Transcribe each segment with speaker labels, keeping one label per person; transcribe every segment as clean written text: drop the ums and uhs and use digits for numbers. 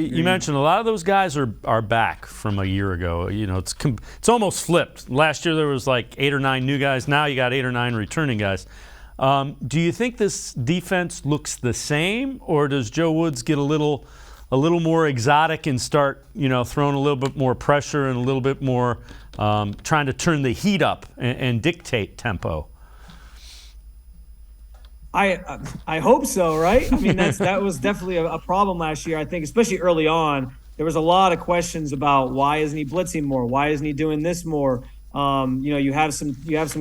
Speaker 1: You mentioned a lot of those guys are back from a year ago. You know, it's almost flipped. Last year there was like 8 or 9 new guys. Now you got 8 or 9 returning guys. Do you think this defense looks the same, or does Joe Woods get a little more exotic and start, you know, throwing a little bit more pressure and a little bit more trying to turn the heat up and dictate tempo?
Speaker 2: I hope so, right? I mean, that was definitely a problem last year. I think, especially early on, there was a lot of questions about why isn't he blitzing more? Why isn't he doing this more? You know, you have some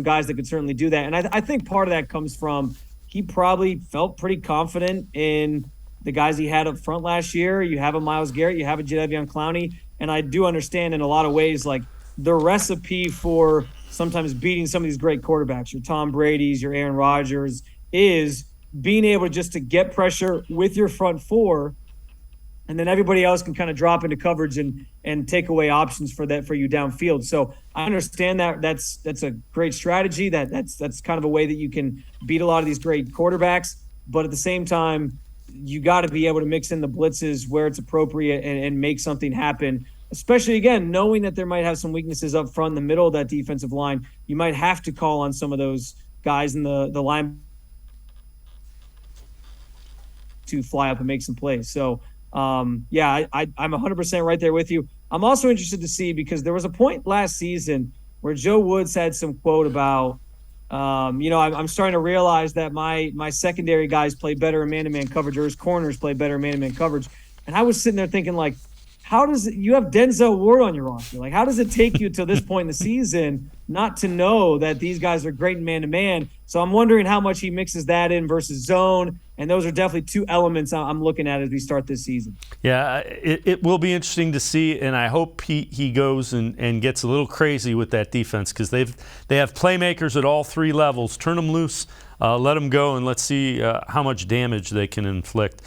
Speaker 2: guys that could certainly do that, and I think part of that comes from he probably felt pretty confident in the guys he had up front last year. You have a Myles Garrett, you have a Jadeveon Clowney, and I do understand in a lot of ways, like, the recipe for sometimes beating some of these great quarterbacks, your Tom Brady's, your Aaron Rodgers, is being able just to get pressure with your front four, and then everybody else can kind of drop into coverage and take away options for you downfield. So I understand that that's a great strategy. That's kind of a way that you can beat a lot of these great quarterbacks. But at the same time, you got to be able to mix in the blitzes where it's appropriate and make something happen. Especially, again, knowing that there might have some weaknesses up front in the middle of that defensive line, you might have to call on some of those guys in the line to fly up and make some plays. So, yeah, I'm 100% right there with you. I'm also interested to see, because there was a point last season where Joe Woods had some quote about, you know, I'm starting to realize that my secondary guys play better in man-to-man coverage, or his corners play better in man-to-man coverage. And I was sitting there thinking, like, you have Denzel Ward on your roster? Like, how does it take you to this point in the season not to know that these guys are great in man-to-man? So I'm wondering how much he mixes that in versus zone. And those are definitely two elements I'm looking at as we start this season.
Speaker 1: Yeah, it will be interesting to see, and I hope he goes and gets a little crazy with that defense, because they have playmakers at all 3 levels. Turn them loose, let them go, and let's see how much damage they can inflict.